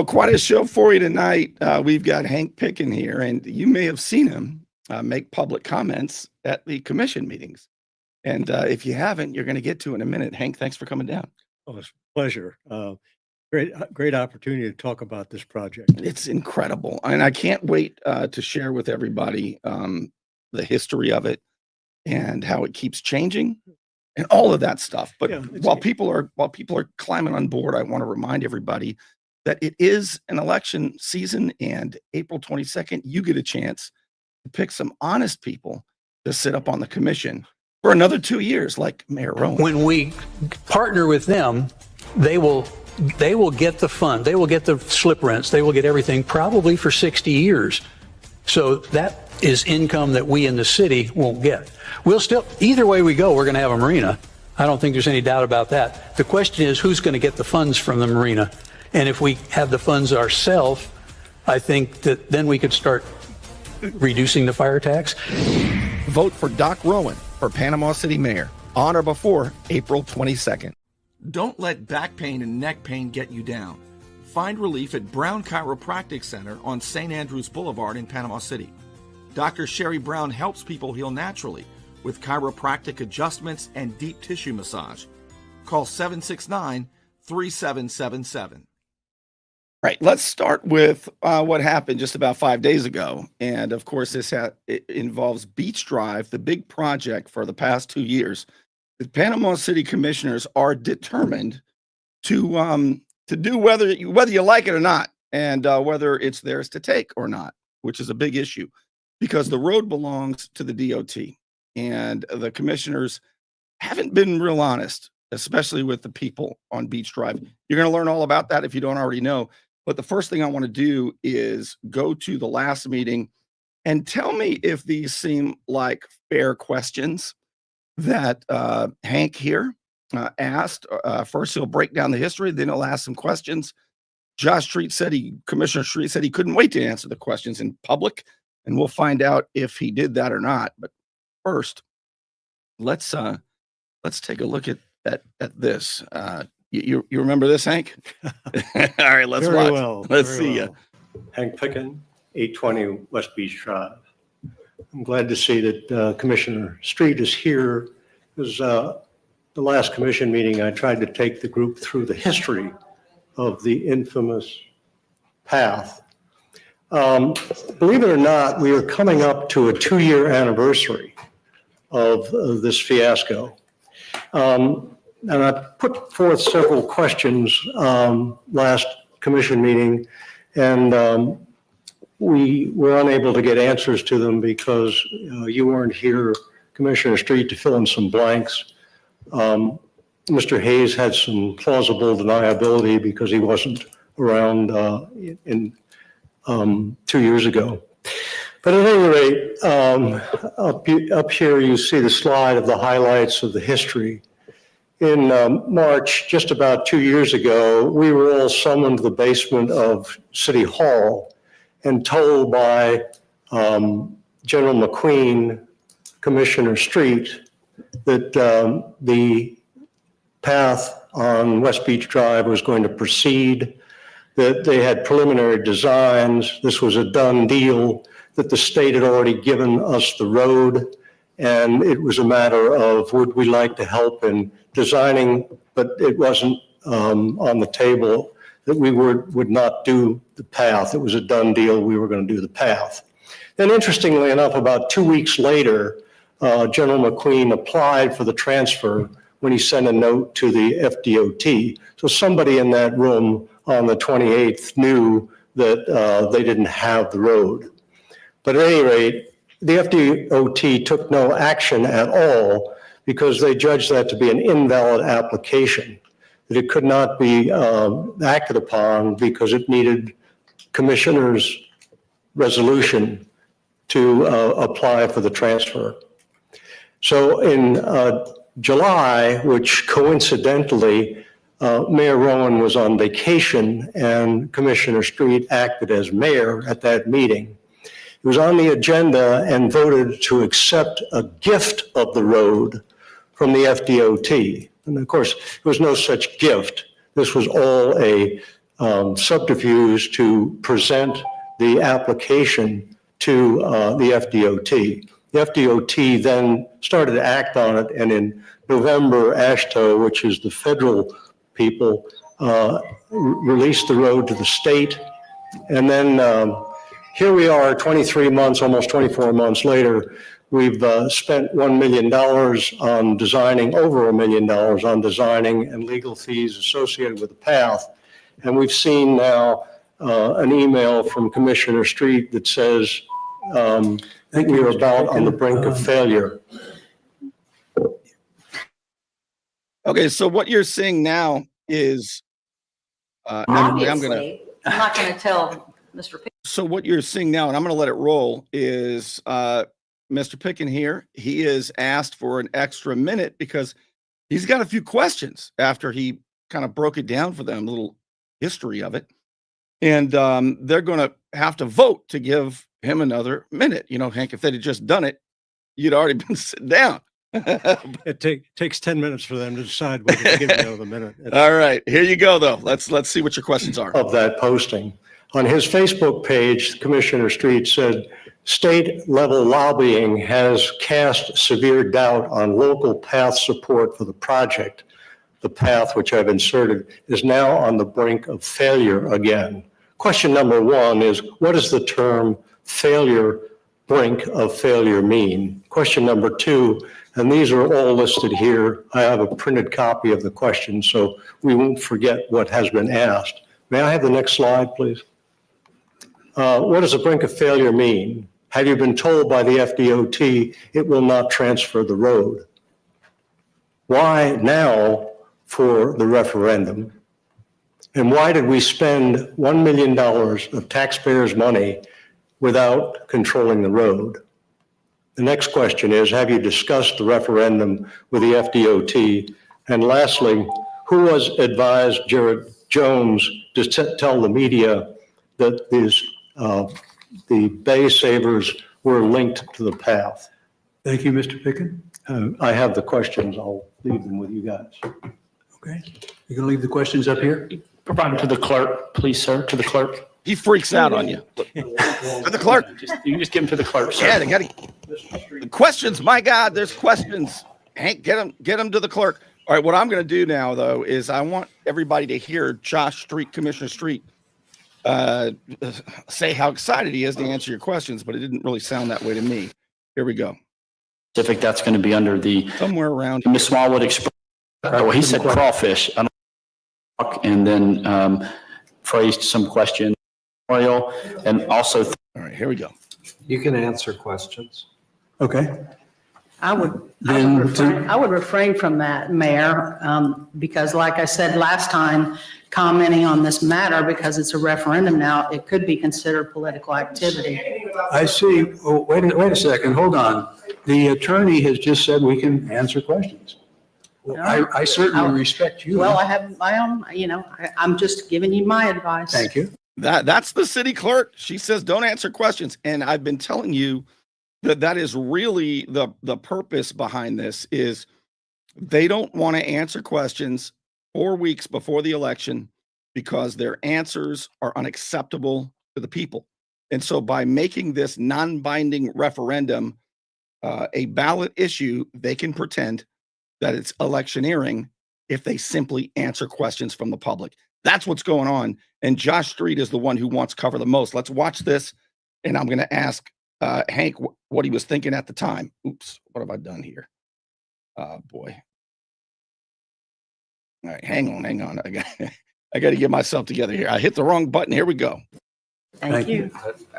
So quite a show for you tonight. We've got Hank Picken here, and you may have seen him make public comments at the commission meetings. And if you haven't, you're going to get to in a minute. Hank, thanks for coming down. Oh, it's a pleasure. Great opportunity to talk about this project. It's incredible. And I can't wait to share with everybody the history of it and how it keeps changing and all of that stuff. But while people are climbing on board, I want to remind everybody that it is an election season, and April 22nd, you get a chance to pick some honest people to sit up on the commission for another 2 years, like Mayor Rowan. When we partner with them, they will get the fund, they will get the slip rents, they will get everything probably for 60 years. So that is income that we in the city won't get. We'll still, either way we go, we're going to have a marina. I don't think there's any doubt about that. The question is, who's going to get the funds from the marina? And if we have the funds ourselves, I think that then we could start reducing the fire tax. Vote for Doc Rowan for Panama City Mayor on or before April 22nd. Don't let back pain and neck pain get you down. Find relief at Brown Chiropractic Center on St. Andrews Boulevard in Panama City. Dr. Sherry Brown helps people heal naturally with chiropractic adjustments and deep tissue massage. Call 769-3777. Right. Let's start with what happened just about 5 days ago. And of course, it involves Beach Drive, the big project for the past 2 years. The Panama City commissioners are determined to do whether you like it or not, and whether it's theirs to take or not, which is a big issue because the road belongs to the DOT, and the commissioners haven't been real honest, especially with the people on Beach Drive. You're going to learn all about that if you don't already know. But the first thing I want to do is go to the last meeting and tell me if these seem like fair questions that Hank here asked. First, he'll break down the history, then he'll ask some questions. Commissioner Street said he couldn't wait to answer the questions in public, and we'll find out if he did that or not. But first, let's take a look at this. You remember this, Hank? All right, let's Very watch. well. Let's Very see well. Hank Picken, 820 West Beach Drive. I'm glad to see that Commissioner Street is here, because the last commission meeting, I tried to take the group through the history of the infamous path. Believe it or not, we are coming up to a 2-year anniversary of this fiasco. And I put forth several questions last commission meeting, and we were unable to get answers to them because you weren't here, Commissioner Street, to fill in some blanks. Mr. Hayes had some plausible deniability because he wasn't around 2 years ago. But at any rate, up here you see the slide of the highlights of the history. In March, just about 2 years ago, we were all summoned to the basement of City Hall and told by General McQueen, Commissioner Street, that the path on West Beach Drive was going to proceed, that they had preliminary designs, this was a done deal, that the state had already given us the road, and it was a matter of would we like to help in designing, but it wasn't on the table that we would not do the path. It was a done deal. We were going to do the path. Then interestingly enough, about 2 weeks later, General McQueen applied for the transfer when he sent a note to the FDOT. So somebody in that room on the 28th knew that they didn't have the road. But at any rate, the FDOT took no action at all because they judged that to be an invalid application, that it could not be acted upon because it needed commissioner's resolution to apply for the transfer. So in July, which coincidentally, Mayor Rowan was on vacation and Commissioner Street acted as mayor at that meeting. It was on the agenda and voted to accept a gift of the road from the FDOT. And of course, there was no such gift. This was all a subterfuge to present the application to the FDOT. The FDOT then started to act on it, and in November, AASHTO, which is the federal people, released the road to the state. And then here we are 23 months, almost 24 months later. We've spent $1 million on designing, over $1 million on designing and legal fees associated with the path. And we've seen now an email from Commissioner Street that says we are about on the brink of failure. Okay, so what you're seeing now is, Obviously, I'm not going to tell Mr. Picken. So what you're seeing now, and I'm going to let it roll, is Mr. Picken here. He is asked for an extra minute because he's got a few questions after he kind of broke it down for them, a little history of it. And they're going to have to vote to give him another minute. You know, Hank, if they'd have just done it, you'd already been sitting down. It takes 10 minutes for them to decide whether to give you another minute. All right, here you go, though. Let's see what your questions are. Of that posting. On his Facebook page, Commissioner Street said, state level lobbying has cast severe doubt on local path support for the project. The path, which I've inserted, is now on the brink of failure again. Question number one is, what does the term failure, brink of failure mean? Question number two, and these are all listed here. I have a printed copy of the question, so we won't forget what has been asked. May I have the next slide, please? What does a brink of failure mean? Have you been told by the FDOT it will not transfer the road? Why now for the referendum? And why did we spend $1 million of taxpayers' money without controlling the road? The next question is, have you discussed the referendum with the FDOT? And lastly, who was advised Jared Jones to tell the media that the Bay Savers were linked to the path? Thank you, Mr. Picken. I have the questions. I'll leave them with you guys. Okay. You're going to leave the questions up here? Provide them to the clerk, please, sir, to the clerk. He freaks out on you. To the clerk. You can just give them to the clerk, sir. Yeah, they got the questions. My God, there's questions. Hank, get them to the clerk. All right, what I'm going to do now, though, is I want everybody to hear Josh Street, Commissioner Street, say how excited he is to answer your questions, but it didn't really sound that way to me. Here we go. Specific, that's going to be under the Somewhere around. Ms. Smallwood expressed. Well, he said crawfish. I don't, and then phrased some question, and also. All right, here we go. You can answer questions. Okay. I would refrain from that, Mayor, because like I said last time, commenting on this matter, because it's a referendum now, it could be considered political activity. I see. Oh, wait a second. Hold on. The attorney has just said we can answer questions. I certainly respect you. Well, I have my own, I'm just giving you my advice. Thank you. That's the city clerk. She says don't answer questions, and I've been telling you that is really the purpose behind this. Is they don't want to answer questions 4 weeks before the election because their answers are unacceptable to the people. And so by making this non-binding referendum a ballot issue, they can pretend that it's electioneering if they simply answer questions from the public. That's what's going on. And Josh Street is the one who wants cover the most. Let's watch this. And I'm going to ask Hank what he was thinking at the time. Oops, what have I done here? Boy. All right, hang on. I got to get myself together here. I hit the wrong button. Here we go. Thank you.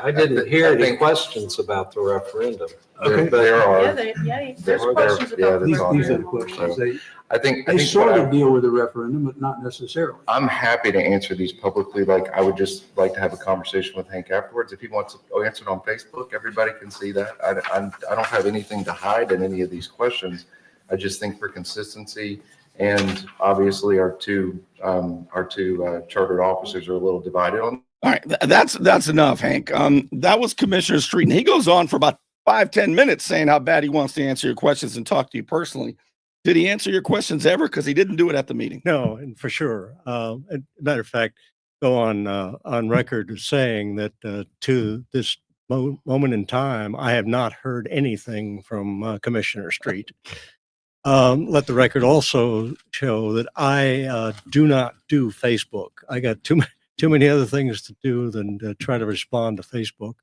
I didn't hear any questions about the referendum. Okay. There are. There's questions about the These are the referendum. questions. I think They sort of deal with the referendum, but not necessarily. I'm happy to answer these publicly. Like, I would just like to have a conversation with Hank afterwards. If he wants to answer it on Facebook, everybody can see that. I don't have anything to hide in any of these questions. I just think for consistency, and obviously our two chartered officers are a little divided on. All right, that's enough, Hank. That was Commissioner Street, and he goes on for about 5-10 minutes saying how bad he wants to answer your questions and talk to you personally. Did he answer your questions ever? Because he didn't do it at the meeting. No, and for sure. And matter of fact, go on record as saying that to this moment in time, I have not heard anything from Commissioner Street. Let the record also show that I do not do Facebook. I got too many other things to do than to try to respond to Facebook.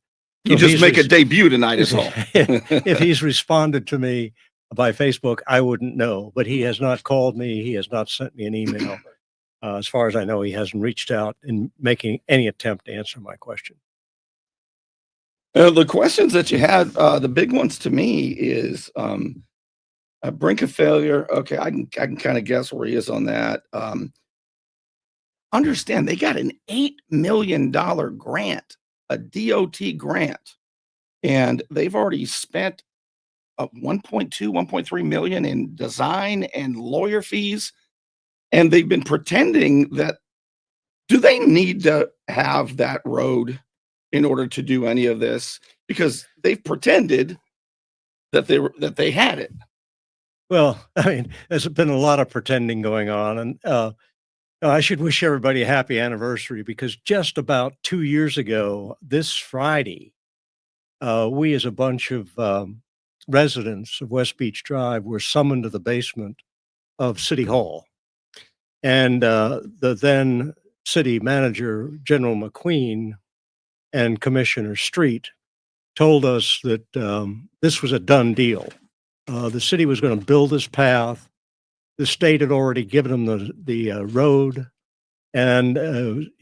You So if just he's make a res- debut tonight is all. if he's responded to me by Facebook, I wouldn't know. But he has not called me. He has not sent me an email. As far as I know, he hasn't reached out in making any attempt to answer my question. The questions that you had, the big ones to me is a brink of failure. Okay, I can kind of guess where he is on that. Understand they got an $8 million grant, a DOT grant, and they've already spent 1.3 million in design and lawyer fees, and they've been pretending that. Do they need to have that road in order to do any of this? Because they've pretended that they had it. Well, I mean, there's been a lot of pretending going on, and I should wish everybody a happy anniversary because just about 2 years ago, this Friday, we as a bunch of residents of West Beach Drive were summoned to the basement of City Hall. And the then city manager, General McQueen, and Commissioner Street told us that this was a done deal. The city was going to build this path. The state had already given them the road. And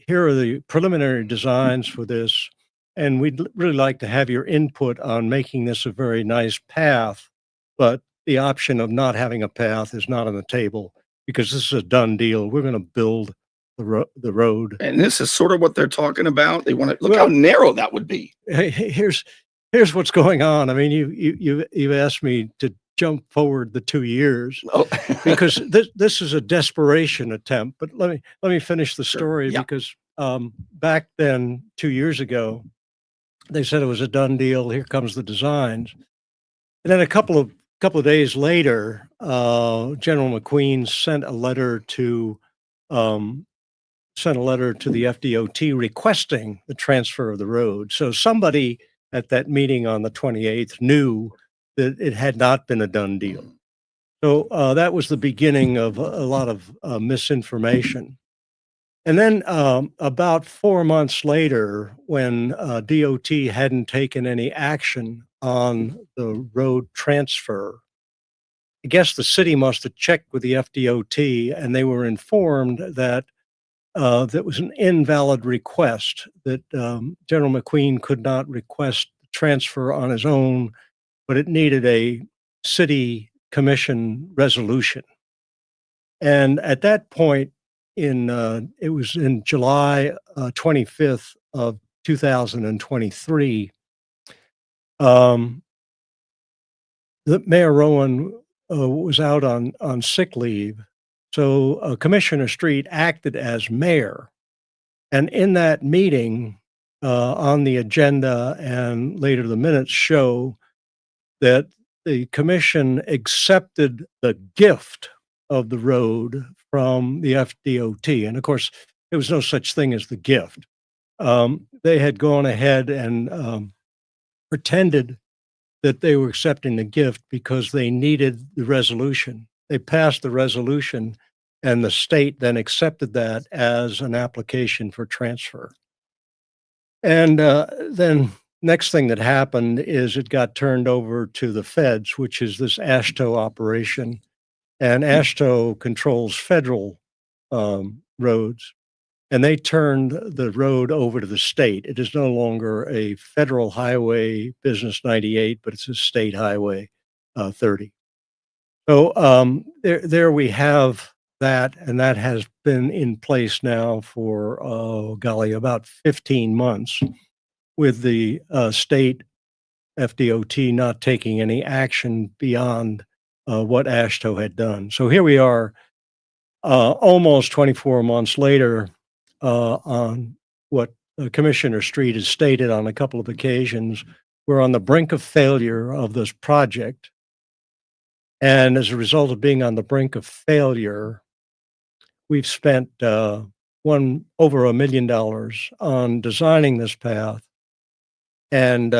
here are the preliminary designs for this. And we'd really like to have your input on making this a very nice path. But the option of not having a path is not on the table because this is a done deal. We're going to build the road. And this is sort of what they're talking about. They want to look how narrow that would be. Here's what's going on. I mean, you've asked me to jump forward the 2 years because this is a desperation attempt. But let me finish the story because back then 2 years ago, they said it was a done deal. Here comes the designs, and then a couple of days later, General McQueen sent a letter to the FDOT requesting the transfer of the road. So somebody at that meeting on the 28th knew that it had not been a done deal. So that was the beginning of a lot of misinformation. And then about 4 months later, when DOT hadn't taken any action on the road transfer, I guess the city must have checked with the FDOT and they were informed that that was an invalid request, that General McQueen could not request transfer on his own, but it needed a city commission resolution. And at that point, it was in July 25th of 2023, the Mayor Rowan was out on sick leave. So Commissioner Street acted as mayor. And in that meeting, on the agenda and later the minutes show that the commission accepted the gift of the road from the FDOT. And of course, there was no such thing as the gift. They had gone ahead and pretended that they were accepting the gift because they needed the resolution. They passed the resolution and the state then accepted that as an application for transfer. And then next thing that happened is it got turned over to the feds, which is this AASHTO operation. And AASHTO controls federal roads. And they turned the road over to the state. It is no longer a federal highway, Business 98, but it's a state highway 30. So there we have that, and that has been in place now for, about 15 months, with the state FDOT not taking any action beyond what AASHTO had done. So here we are, almost 24 months later, on what Commissioner Street has stated on a couple of occasions. We're on the brink of failure of this project. And as a result of being on the brink of failure, we've spent over $1 million on designing this path, and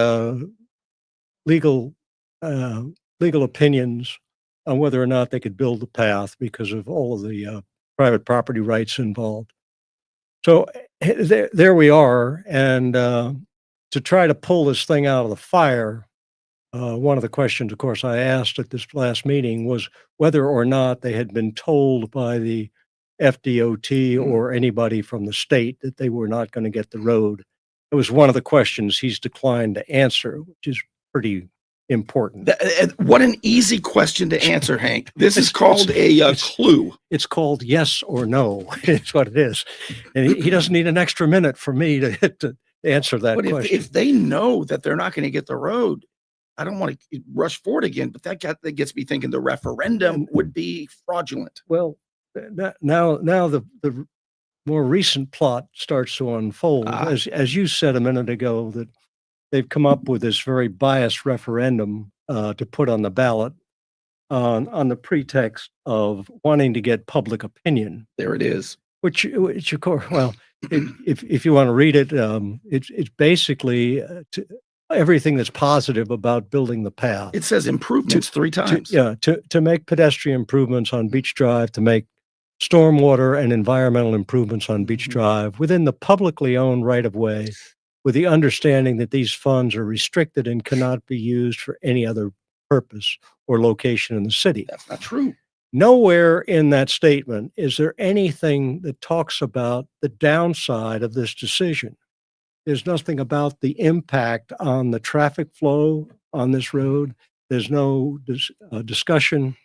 legal legal opinions on whether or not they could build the path because of all of the private property rights involved. So there we are, and to try to pull this thing out of the fire, one of the questions, of course, I asked at this last meeting was whether or not they had been told by the FDOT or anybody from the state that they were not going to get the road. It was one of the questions he's declined to answer, which is pretty important. What an easy question to answer, Hank. This is called a clue. It's called yes or no. It's what it is. And he doesn't need an extra minute for me to answer that But question. if they know that they're not going to get the road, I don't want to rush forward again, but that gets me thinking the referendum would be fraudulent. Well, now the more recent plot starts to unfold. As you said a minute ago, that they've come up with this very biased referendum to put on the ballot on the pretext of wanting to get public opinion. There it is. Which of course, well, if you want to read it, it's basically everything that's positive about building the path. It says improvements 3 times. To make pedestrian improvements on Beach Drive, to make stormwater and environmental improvements on Beach Drive within the publicly owned right-of-way, with the understanding that these funds are restricted and cannot be used for any other purpose or location in the city. That's not true. Nowhere in that statement is there anything that talks about the downside of this decision. There's nothing about the impact on the traffic flow on this road. There's no discussion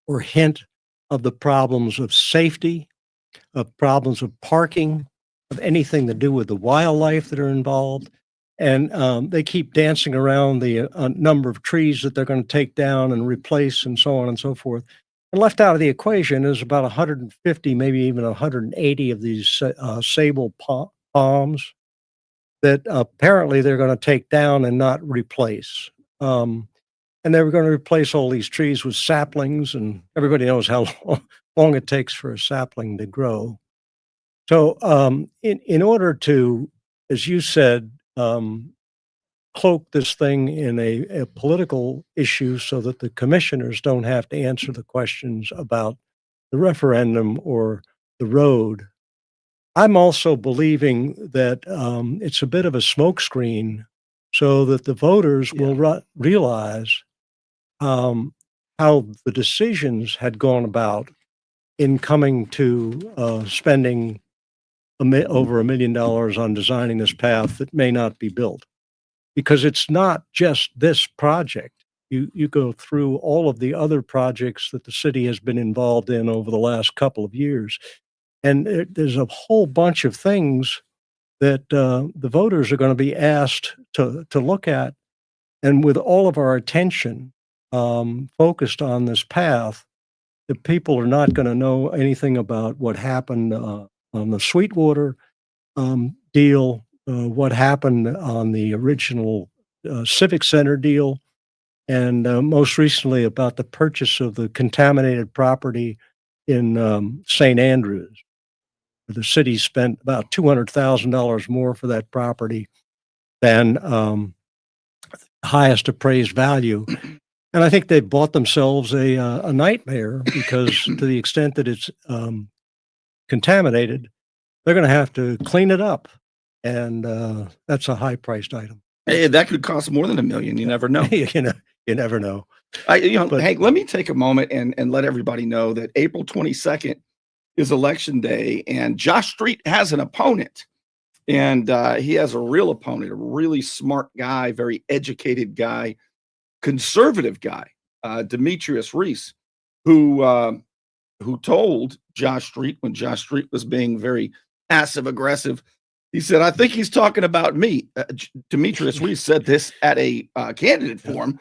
or hint of the problems of safety, of problems of parking, of anything to do with the wildlife that are involved. And they keep dancing around the number of trees that they're going to take down and replace and so on and so forth. And left out of the equation is about 150, maybe even 180 of these sable palms that apparently they're going to take down and not replace. And they were going to replace all these trees with saplings, and everybody knows how long it takes for a sapling to grow. So in order to, as you said, cloak this thing in a political issue so that the commissioners don't have to answer the questions about the referendum or the road, I'm also believing that it's a bit of a smokescreen so that the voters will realize how the decisions had gone about in coming to spending over $1 million on designing this path that may not be built. Because it's not just this project. You go through all of the other projects that the city has been involved in over the last couple of years. And there's a whole bunch of things that the voters are going to be asked to look at. And with all of our attention focused on this path, the people are not going to know anything about what happened on the Sweetwater deal, what happened on the original Civic Center deal, and most recently about the purchase of the contaminated property in St. Andrews. The city spent about $200,000 more for that property than highest appraised value. And I think they bought themselves a nightmare because to the extent that it's contaminated, they're going to have to clean it up. And that's a high-priced item. Hey, that could cost more than $1 million. You never know. You never know. But, Hank, let me take a moment and let everybody know that April 22nd is election day, and Josh Street has an opponent. And he has a real opponent, a really smart guy, very educated guy, conservative guy, Demetrius Reese, who told Josh Street when Josh Street was being very passive aggressive. He said, I think he's talking about me. Demetrius Reese said this at a candidate forum.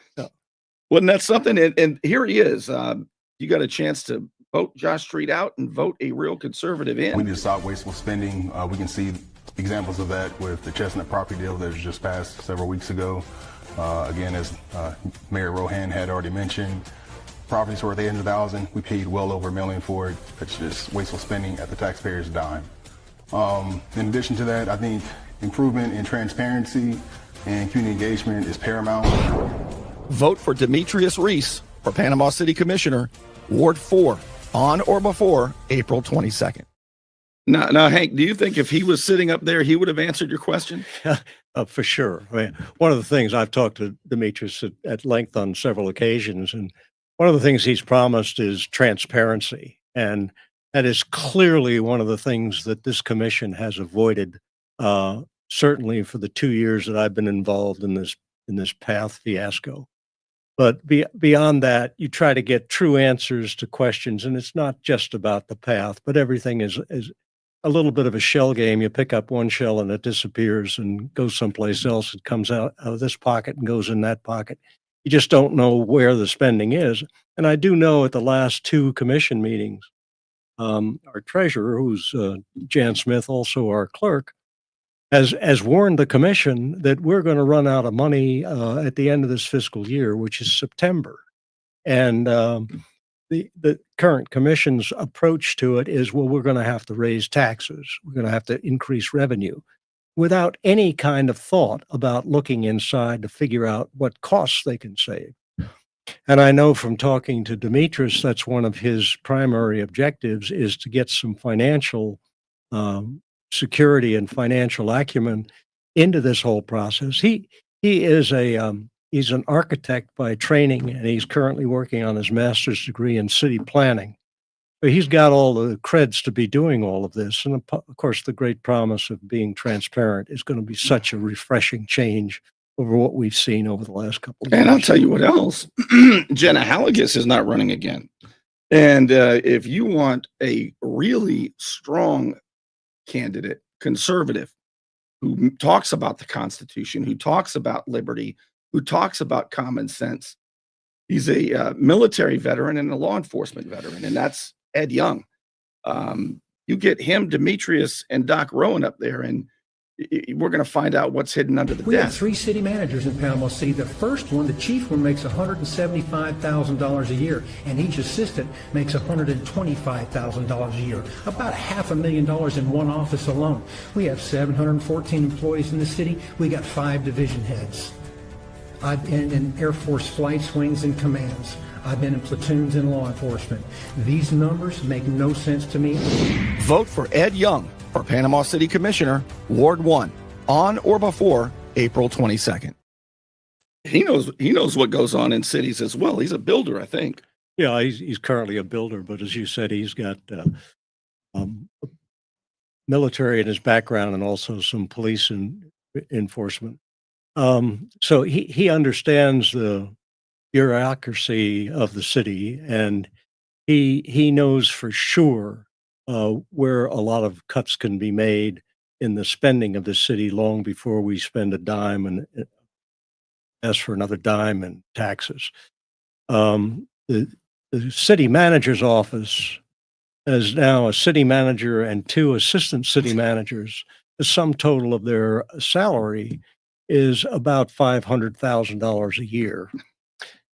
Wasn't that something? And here he is. You got a chance to vote Josh Street out and vote a real conservative in. We need to stop wasteful spending. We can see examples of that with the Chestnut property deal that was just passed several weeks ago. Again, as Mayor Rohan had already mentioned, properties worth $800,000. We paid well over $1 million for it. It's just wasteful spending at the taxpayer's dime. In addition to that, I think improvement in transparency and community engagement is paramount. Vote for Demetrius Reese for Panama City Commissioner, Ward 4, on or before April 22nd. Now, Hank, do you think if he was sitting up there, he would have answered your question? For sure. I mean, one of the things I've talked to Demetrius at length on several occasions, and one of the things he's promised is transparency. And that is clearly one of the things that this commission has avoided, certainly for the 2 years that I've been involved in this path fiasco. But beyond that, you try to get true answers to questions, and it's not just about the path, but everything is a little bit of a shell game. You pick up one shell and it disappears and goes someplace else. It comes out of this pocket and goes in that pocket. You just don't know where the spending is. And I do know at the last 2 commission meetings, our treasurer, who's Jan Smith, also our clerk, has warned the commission that we're going to run out of money at the end of this fiscal year, which is September. And the current commission's approach to it is, well, we're going to have to raise taxes. We're going to have to increase revenue without any kind of thought about looking inside to figure out what costs they can save. And I know from talking to Demetrius, that's one of his primary objectives, is to get some financial security and financial acumen into this whole process. He is he's an architect by training, and he's currently working on his master's degree in city planning. But he's got all the creds to be doing all of this. And of course, the great promise of being transparent is going to be such a refreshing change over what we've seen over the last couple of years. And I'll tell you what else. Jenna Halligus is not running again. And if you want a really strong candidate, conservative, who talks about the Constitution, who talks about liberty, who talks about common sense, he's a military veteran and a law enforcement veteran, and that's Ed Young. You get him, Demetrius, and Doc Rowan up there, and we're going to find out what's hidden under the We have desk. 3 city managers in Panama City. The first one, the chief one, makes $175,000 a year, and each assistant makes $125,000 a year. About $500,000 in one office alone. We have 714 employees in the city. We got 5 division heads. I've been in Air Force flights, wings, and commands. I've been in platoons in law enforcement. These numbers make no sense to me. Vote for Ed Young for Panama City Commissioner, Ward 1, on or before April 22nd. He knows what goes on in cities as well. He's a builder, I think. Yeah, he's currently a builder, but as you said, he's got military in his background and also some police and enforcement. So he understands the bureaucracy of the city, and he knows for sure where a lot of cuts can be made in the spending of the city long before we spend a dime and ask for another dime in taxes. The city manager's office is now a city manager and 2 assistant city managers. The sum total of their salary is about $500,000 a year.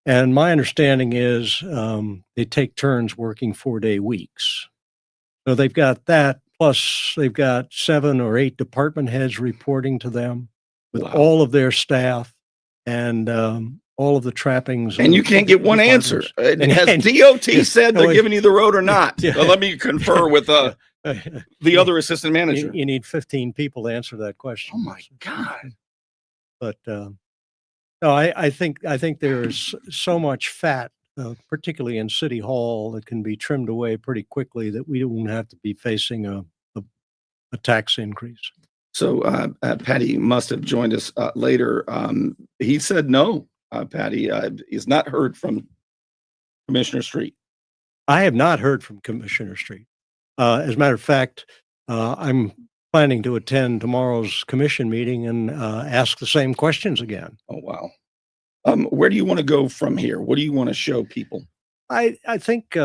And my understanding is they take turns working 4-day weeks. So they've got that, plus they've got 7 or 8 department heads reporting to them with all of their staff and all of the trappings. And you can't get one answer. Has DOT said they're giving you the road or not? Yeah. So let me confer with the other assistant manager. You need 15 people to answer that question. Oh my God. But no, I think there is so much fat, particularly in City Hall, that can be trimmed away pretty quickly that we won't have to be facing a tax increase. So Patty must have joined us later. He said no, Patty. He's not heard from Commissioner Street. I have not heard from Commissioner Street. As a matter of fact, I'm planning to attend tomorrow's commission meeting and ask the same questions again. Oh, wow. Where do you want to go from here? What do you want to show people? I think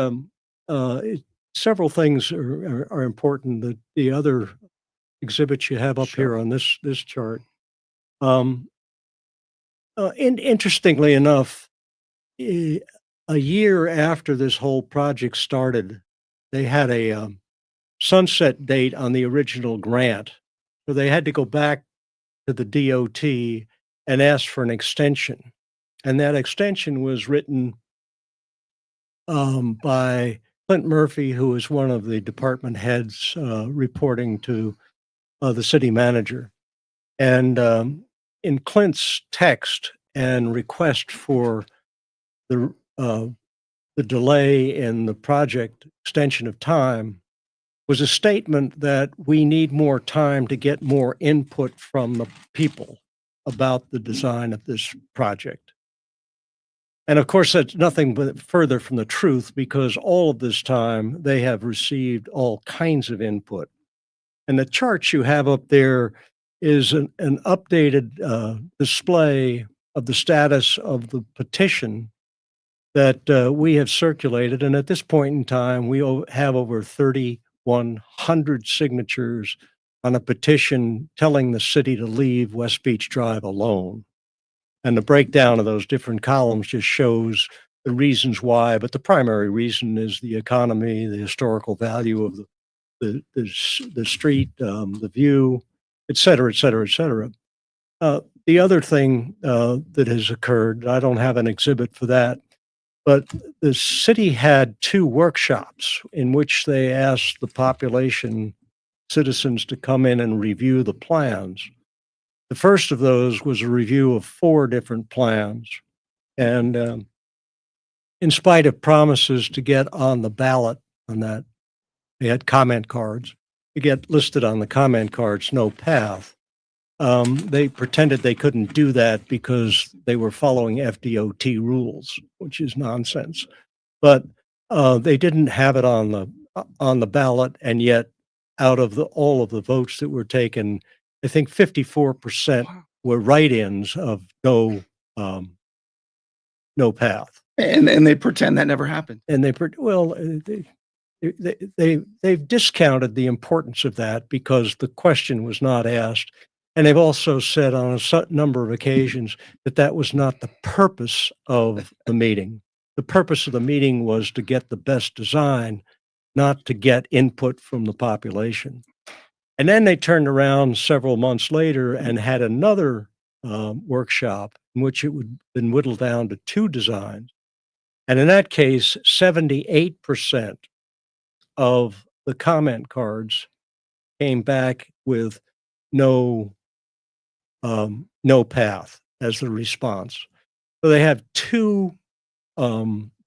several things are important. The other exhibits you have up here on this chart. Interestingly enough, a year after this whole project started, they had a sunset date on the original grant. So they had to go back to the DOT and ask for an extension. And that extension was written by Clint Murphy, who is one of the department heads reporting to the city manager. And in Clint's text and request for the delay in the project extension of time was a statement that we need more time to get more input from the people about the design of this project. And of course, that's nothing but further from the truth, because all of this time they have received all kinds of input. And the chart you have up there is an updated display of the status of the petition that we have circulated. And at this point in time, we have over 3,100 signatures on a petition telling the city to leave West Beach Drive alone. And the breakdown of those different columns just shows the reasons why, but the primary reason is the economy, the historical value of the street, the view, et cetera, et cetera, et cetera. The other thing that has occurred, I don't have an exhibit for that, but the city had 2 workshops in which they asked the population, citizens, to come in and review the plans. The first of those was a review of 4 different plans. And in spite of promises to get on the ballot on that, they had comment cards. To get listed on the comment cards, no path. They pretended they couldn't do that because they were following FDOT rules, which is nonsense. But they didn't have it on the ballot, and yet out of all of the votes that were taken, I think 54% were write-ins of no path. And they pretend that never happened. And they've discounted the importance of that because the question was not asked. And they've also said on a number of occasions that that was not the purpose of the meeting. The purpose of the meeting was to get the best design, not to get input from the population. And then they turned around several months later and had another workshop in which it would been whittled down to 2 designs. And in that case, 78% of the comment cards came back with no path as the response. So they have 2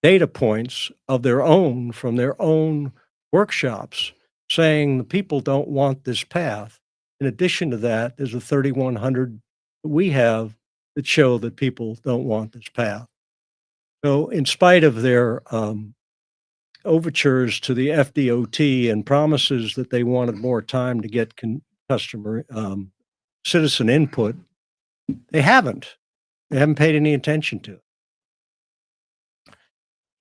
data points of their own from their own workshops saying the people don't want this path. In addition to that, there's a 3,100 we have that show that people don't want this path. So in spite of their overtures to the FDOT and promises that they wanted more time to get customer citizen input, they haven't paid any attention to it.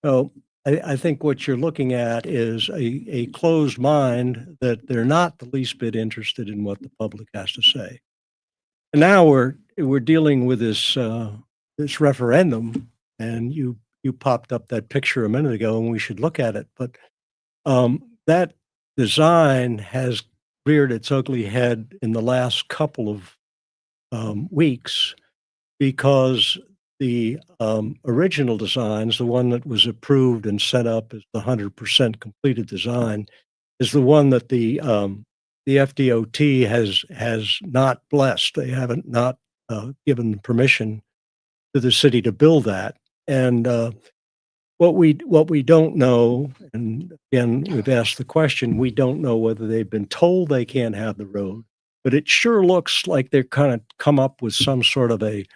So I think what you're looking at is a closed mind that they're not the least bit interested in what the public has to say. And now we're dealing with this referendum, and you popped up that picture a minute ago, and we should look at it. But that design has reared its ugly head in the last couple of weeks, because the original designs, the one that was approved and set up as the 100% completed design, is the one that the FDOT has not blessed. They haven't not given permission to the city to build that. And what we don't know, and again, we've asked the question, we don't know whether they've been told they can't have the road, but it sure looks like they're kind of come up with some sort of a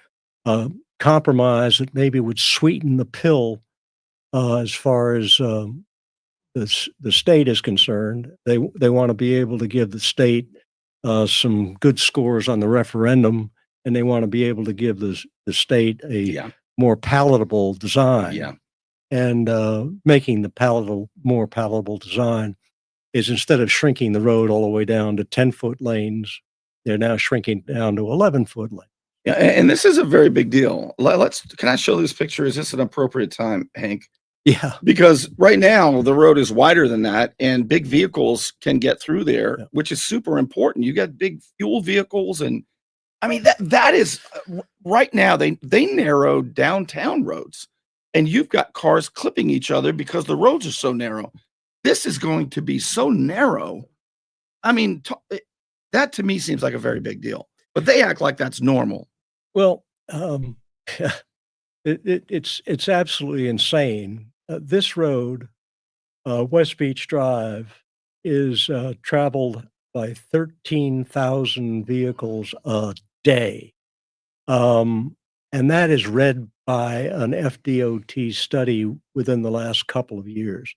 compromise that maybe would sweeten the pill as far as the state is concerned. They want to be able to give the state some good scores on the referendum, and they want to be able to give the state a more palatable design. Yeah. And making the more palatable design is, instead of shrinking the road all the way down to 10-foot lanes, they're now shrinking down to 11-foot lanes. Yeah, and this is a very big deal. Can I show this picture? Is this an appropriate time, Hank? Yeah. Because right now the road is wider than that and big vehicles can get through there, Yeah. which is super important. You got big fuel vehicles and I mean that is right now they narrowed downtown roads and you've got cars clipping each other because the roads are so narrow. This is going to be so narrow. I mean, that to me seems like a very big deal, but they act like that's normal. Well, it's absolutely insane. This road, West Beach Drive, is traveled by 13,000 vehicles a day. And that is read by an FDOT study within the last couple of years.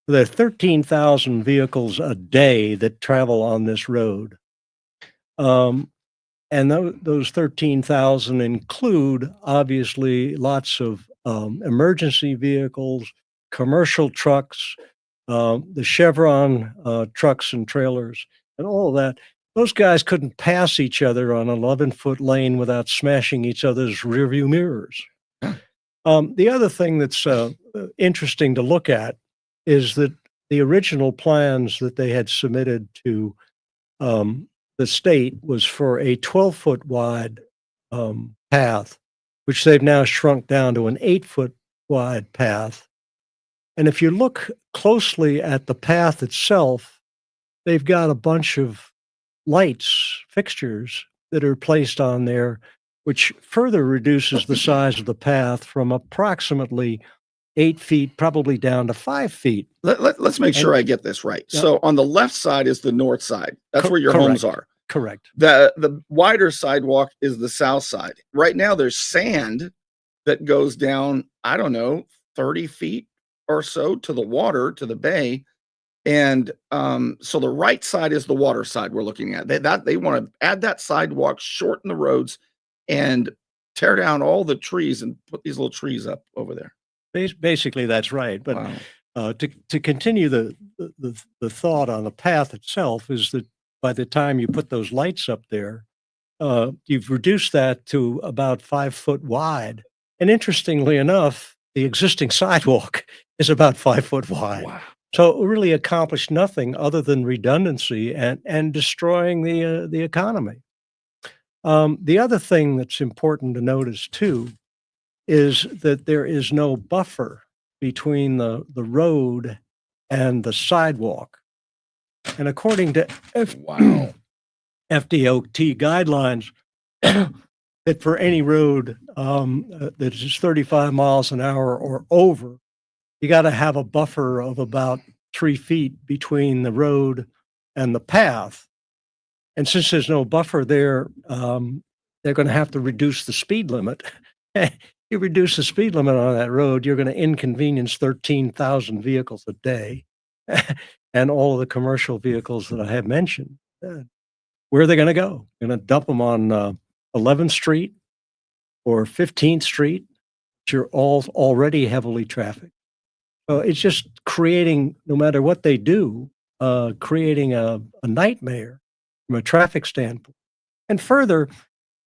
There are 13,000 vehicles a day that travel on this road. And those 13,000 include obviously lots of emergency vehicles, commercial trucks, the Chevron trucks and trailers, and all of that. Those guys couldn't pass each other on an 11-foot lane without smashing each other's rearview mirrors. The other thing that's interesting to look at is that the original plans that they had submitted to the state was for a 12-foot wide path, which they've now shrunk down to an 8-foot wide path. And if you look closely at the path itself, they've got a bunch of lights, fixtures that are placed on there, which further reduces the size of the path from approximately 8 feet, probably down to 5 feet. Let's make sure I get this right. So on the left side is the north side. That's where your homes are. Correct. The wider sidewalk is the south side. Right now there's sand that goes down, I don't know, 30 feet or so to the water, to the bay. And so the right side is the water side we're looking at. They want to add that sidewalk, shorten the roads, and tear down all the trees and put these little trees up over there. Basically, that's right. But Wow. to continue the thought on the path itself is that by the time you put those lights up there, you've reduced that to about 5 foot wide. And interestingly enough, the existing sidewalk is about 5 foot wide. Wow. So it really accomplished nothing other than redundancy and destroying the economy. The other thing that's important to notice too is that there is no buffer between the road and the sidewalk. And according to Wow. FDOT guidelines, that for any road that is 35 miles an hour or over, you got to have a buffer of about 3 feet between the road and the path. And since there's no buffer there, they're going to have to reduce the speed limit. You reduce the speed limit on that road, you're going to inconvenience 13,000 vehicles a day and all of the commercial vehicles that I have mentioned. Where are they going to go? Going to dump them on 11th Street or 15th Street, which are all already heavily trafficked. So it's just creating, no matter what they do, creating a nightmare from a traffic standpoint. And further,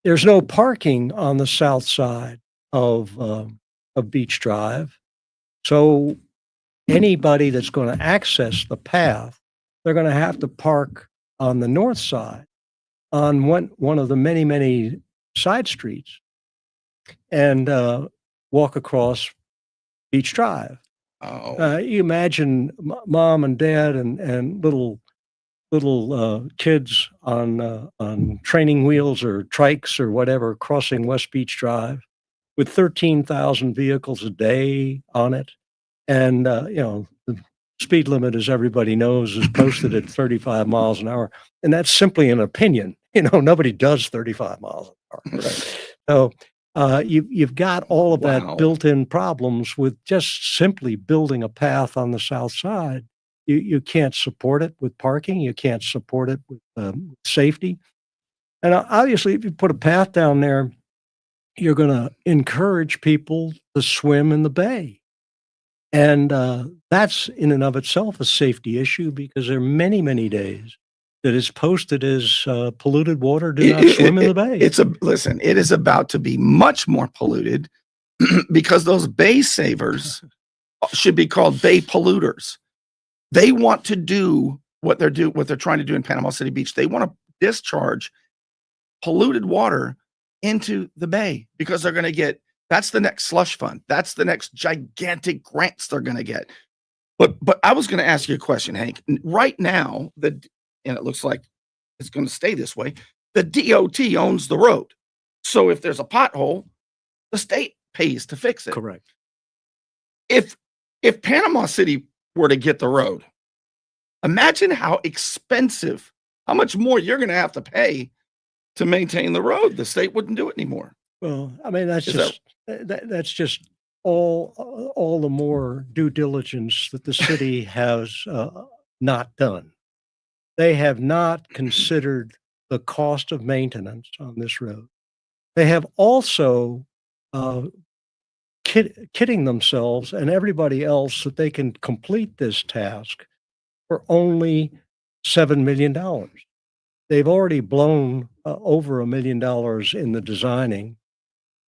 there's no parking on the south side of Beach Drive. So anybody that's going to access the path, they're going to have to park on the north side on one of the many, many side streets and walk across Beach Drive. Oh. You imagine mom and dad and little kids on training wheels or trikes or whatever crossing West Beach Drive with 13,000 vehicles a day on it. And, the speed limit, as everybody knows, is posted at 35 miles an hour. And that's simply an opinion. Nobody does 35 miles an hour. Right. So you've got all of that Wow. built-in problems with just simply building a path on the south side. You can't support it with parking. You can't support it with safety. And obviously, if you put a path down there, you're going to encourage people to swim in the bay. And that's in and of itself a safety issue because there are many, many days that is posted as polluted water, do not swim in the bay. Listen, it is about to be much more polluted because those bay savers should be called bay polluters. They want to do what they're trying to do in Panama City Beach. They want to discharge polluted water into the bay because they're going to get, that's the next slush fund. That's the next gigantic grants they're going to get. But I was going to ask you a question, Hank. Right now, and it looks like it's going to stay this way, the DOT owns the road. So if there's a pothole, the state pays to fix it. Correct. If Panama City were to get the road, imagine how expensive, how much more you're going to have to pay to maintain the road. The state wouldn't do it anymore. Well, I mean, that's Is just that's just all the more due diligence that the city has not done. They have not considered the cost of maintenance on this road. They have also kidding themselves and everybody else that they can complete this task for only $7 million. They've already blown over $1 million in the designing.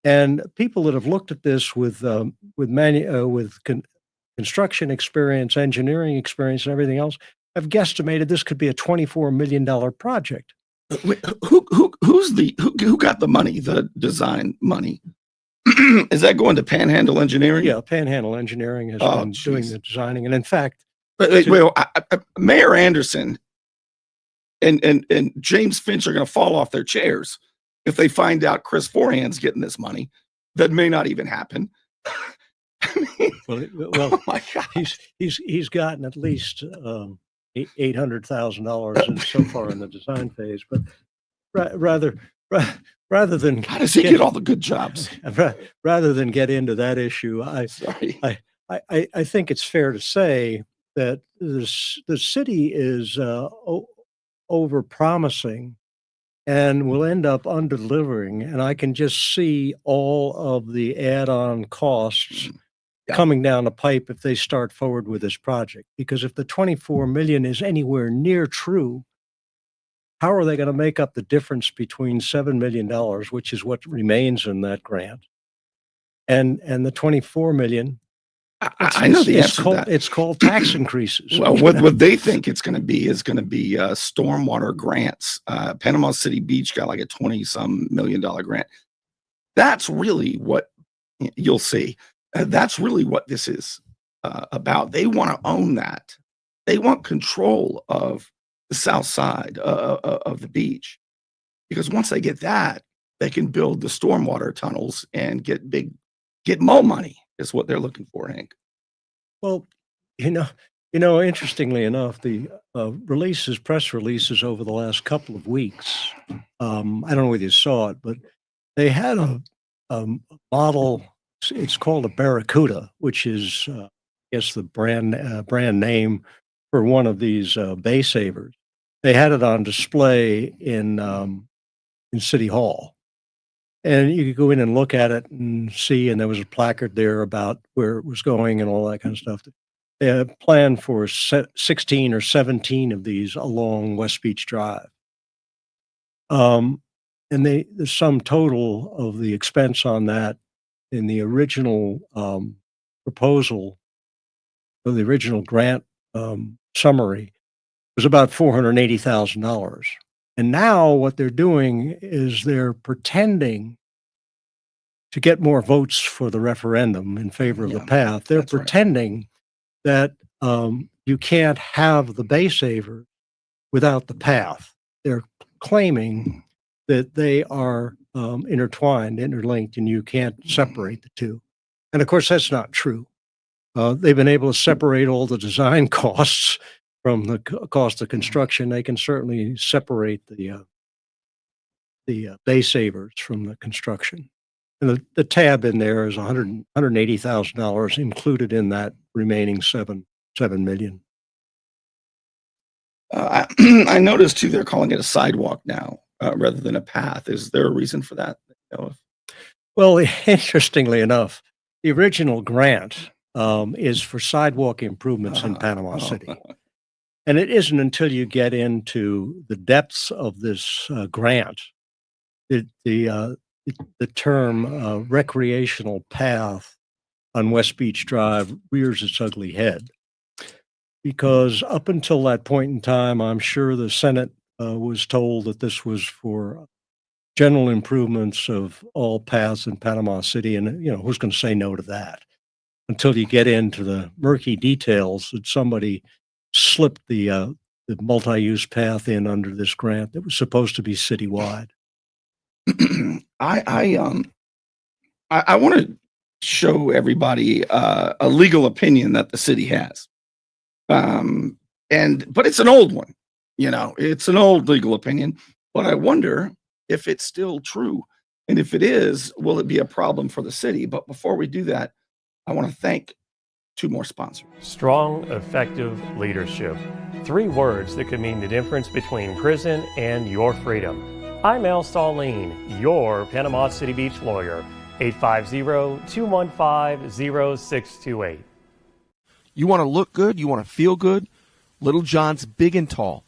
And people that have looked at this with construction experience, engineering experience, and everything else have guesstimated this could be a $24 million project. Who got the money, the design money? Is that going to Panhandle Engineering? Yeah, Panhandle Engineering has been doing the designing. And in fact, Mayor Anderson and James Finch are going to fall off their chairs if they find out Chris Forehand's getting this money. That may not even happen. I mean, well, oh my God. He's gotten at least $800,000 so far in the design phase, but rather than how does he get all the good jobs? Rather than get into that issue, I think it's fair to say that the city is over promising and will end up under-delivering. And I can just see all of the add-on costs coming down the pipe if they start forward with this project. Because if the 24 million is anywhere near true, how are they going to make up the difference between $7 million, which is what remains in that grant, and the 24 million? I know the answer to that. It's called tax increases. Well, what they think it's going to be is going to be stormwater grants. Panama City Beach got like a 20-some million grant. That's really what you'll see. That's really what this is about. They want to own that. They want control of the south side of the beach, because once they get that, they can build the stormwater tunnels and get more money. Is what they're looking for, Hank. Well, interestingly enough, the press releases over the last couple of weeks, I don't know whether you saw it, but they had a model. It's called a Barracuda, which is, I guess, the brand name for one of these bay savers. They had it on display in City Hall. And you could go in and look at it and see, and there was a placard there about where it was going and all that kind of stuff. They had planned for 16 or 17 of these along West Beach Drive. And the sum total of the expense on that in the original proposal, or the original grant summary, was about $480,000. And now what they're doing is they're pretending to get more votes for the referendum in favor of the path. They're pretending that you can't have the bay saver without the path. They're claiming that they are interlinked, and you can't separate the two. And of course, that's not true. They've been able to separate all the design costs from the cost of construction. They can certainly separate the bay savers from the construction. And the tab in there is $180,000 included in that remaining $7 million. I noticed too, they're calling it a sidewalk now rather than a path. Is there a reason for that? Well, interestingly enough, the original grant is for sidewalk improvements in Panama City. And it isn't until you get into the depths of this grant that the term recreational path on West Beach Drive rears its ugly head. Because up until that point in time, I'm sure the Senate was told that this was for general improvements of all paths in Panama City. And, who's going to say no to that? Until you get into the murky details that somebody slipped the multi-use path in under this grant that was supposed to be citywide. I want to show everybody a legal opinion that the city has. But it's an old one, it's an old legal opinion, but I wonder if it's still true. And if it is, will it be a problem for the city? But before we do that, I want to thank two more sponsors. Strong, effective leadership. 3 words that could mean the difference between prison and your freedom. I'm Al Saulene, your Panama City Beach lawyer. 850-215-0628. You want to look good? You want to feel good? Little John's Big and Tall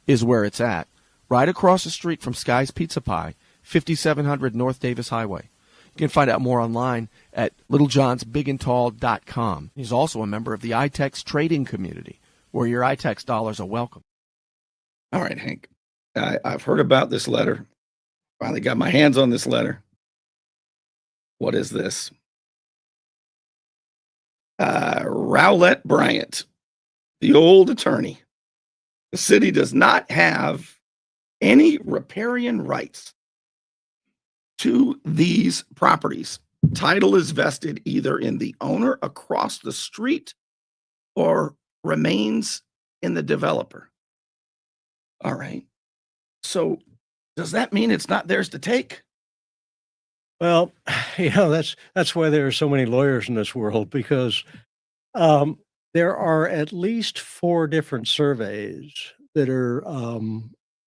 is where it's at. Right across the street from Sky's Pizza Pie, 5700 North Davis Highway. You can find out more online at littlejohnsbigandtall.com. He's also a member of the iTex trading community, where your iTex dollars are welcome. All right, Hank. I've heard about this letter. Finally got my hands on this letter. What is this? Rowlett Bryant, the old attorney. The city does not have any riparian rights to these properties. Title is vested either in the owner across the street or remains in the developer. All right. So does that mean it's not theirs to take? Well, that's why there are so many lawyers in this world, because there are at least 4 different surveys that are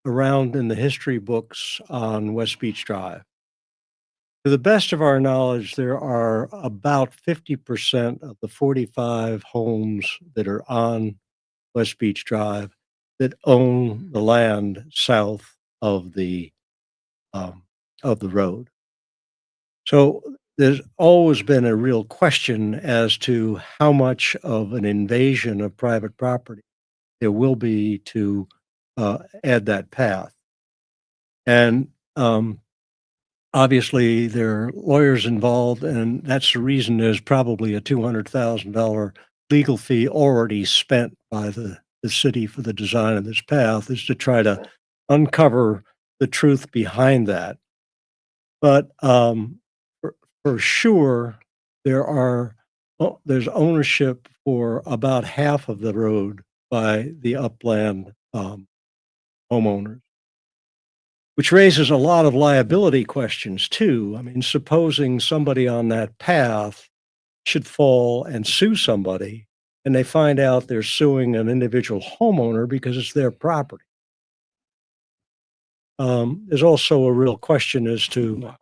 around in the history books on West Beach Drive. To the best of our knowledge, there are about 50% of the 45 homes that are on West Beach Drive that own the land south of the road. So there's always been a real question as to how much of an invasion of private property there will be to add that path. And obviously, there are lawyers involved, and that's the reason there's probably a $200,000 legal fee already spent by the city for the design of this path, is to try to uncover the truth behind that. But for sure, there's ownership for about half of the road by the upland homeowners, which raises a lot of liability questions too. I mean, supposing somebody on that path should fall and sue somebody, and they find out they're suing an individual homeowner because it's their property. There's also a real question as to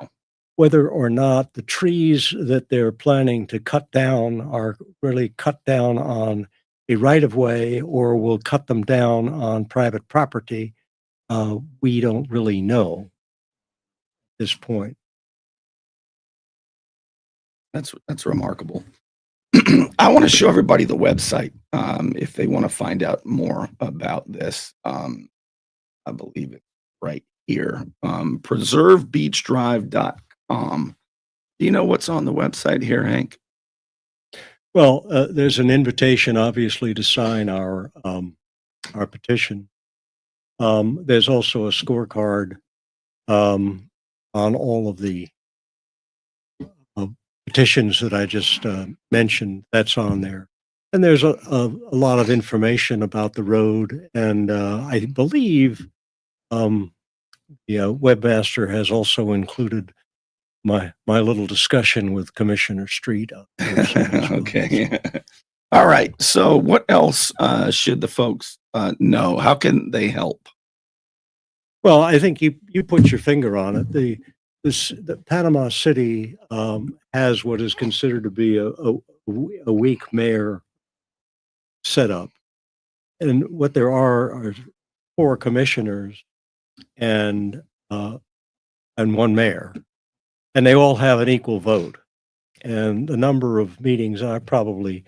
whether or not the trees that they're planning to cut down are really cut down on a right-of-way or will cut them down on private property. We don't really know at this point. That's remarkable. I want to show everybody the website if they want to find out more about this. I believe it's right here, preservebeachdrive.com. Do you know what's on the website here, Hank? Well, there's an invitation, obviously, to sign our petition. There's also a scorecard on all of the petitions that I just mentioned. That's on there. And there's a lot of information about the road. And I believe the webmaster has also included my little discussion with Commissioner Street. Okay. All right. So what else should the folks know? How can they help? Well, I think you put your finger on it. The Panama City has what is considered to be a weak mayor setup. And what there are 4 commissioners and 1 mayor. And they all have an equal vote. and the number of meetings, I probably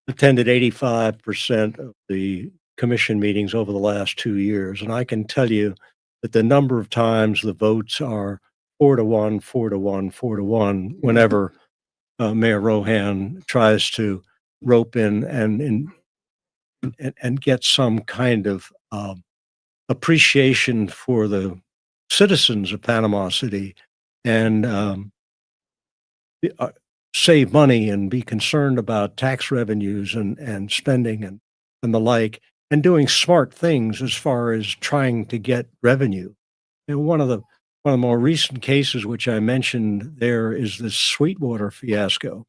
attended 85% of the commission meetings over the last 2 years. And I can tell you that the number of times the votes are 4-1, 4-1, 4-1, whenever Mayor Rohan tries to rope in and get some kind of appreciation for the citizens of Panama City and save money and be concerned about tax revenues and spending and the like, and doing smart things as far as trying to get revenue. And one of the more recent cases, which I mentioned there, is this Sweetwater fiasco,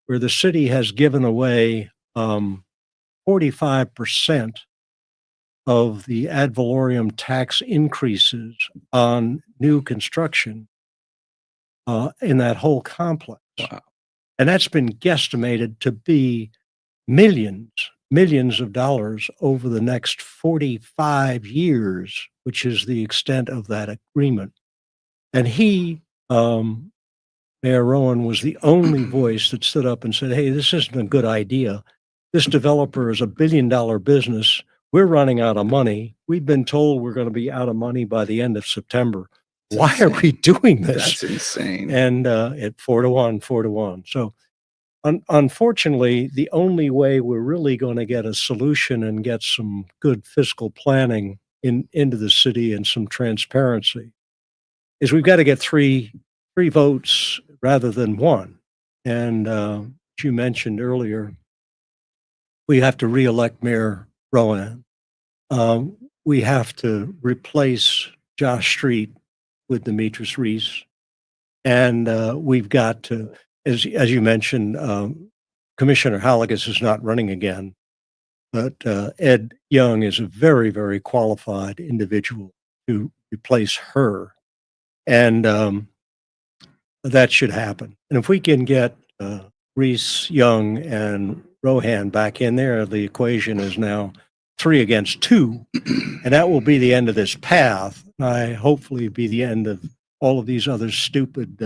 where the city has given away 45% of the ad valorem tax increases on new construction in that whole complex. Wow. And that's been guesstimated to be millions of dollars over the next 45 years, which is the extent of that agreement. And he, Mayor Rowan, was the only voice that stood up and said, hey, this isn't a good idea. This developer is $1 billion business. We're running out of money. We've been told we're going to be out of money by the end of September. Why are we doing this? That's insane. And at 4-1, 4-1. So unfortunately, the only way we're really going to get a solution and get some good fiscal planning into the city and some transparency is we've got to get three votes rather than one. And as you mentioned earlier, we have to reelect Mayor Rowan. We have to replace Josh Street with Demetrius Reese. And we've got to, as you mentioned, Commissioner Halligus is not running again, but Ed Young is a very, very qualified individual to replace her. And that should happen. And if we can get Reese, Young, and Rohan back in there, the equation is now 3 against 2, and that will be the end of this path. I hopefully be the end of all of these other stupid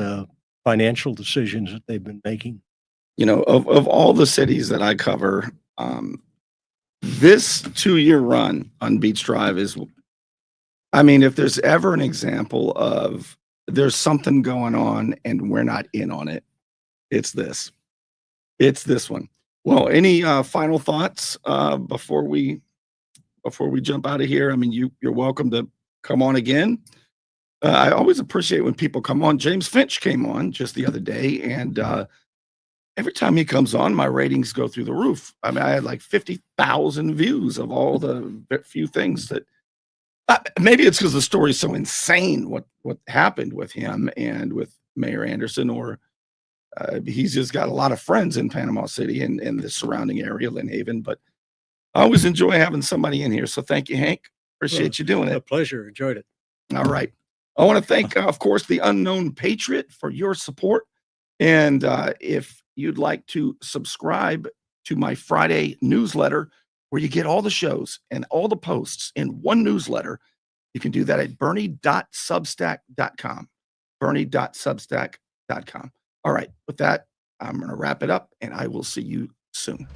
financial decisions that they've been making. You know, of all the cities that I cover, this 2-year run on Beach Drive is, I mean, if there's ever an example of there's something going on and we're not in on it, it's this. It's this one. Well, any final thoughts before we jump out of here? I mean, you're welcome to come on again. I always appreciate when people come on. James Finch came on just the other day, and every time he comes on, my ratings go through the roof. I mean, I had like 50,000 views of all the few things that. Maybe it's because the story is so insane. What happened with him and with Mayor Anderson, or he's just got a lot of friends in Panama City and the surrounding area, Lynn Haven. But I always enjoy having somebody in here. So thank you, Hank. Appreciate you doing it. A pleasure. Enjoyed it. All right. I want to thank, of course, the Unknown Patriot for your support. And if you'd like to subscribe to my Friday newsletter, where you get all the shows and all the posts in one newsletter, you can do that at bernie.substack.com. bernie.substack.com. All right. With that, I'm going to wrap it up, and I will see you soon.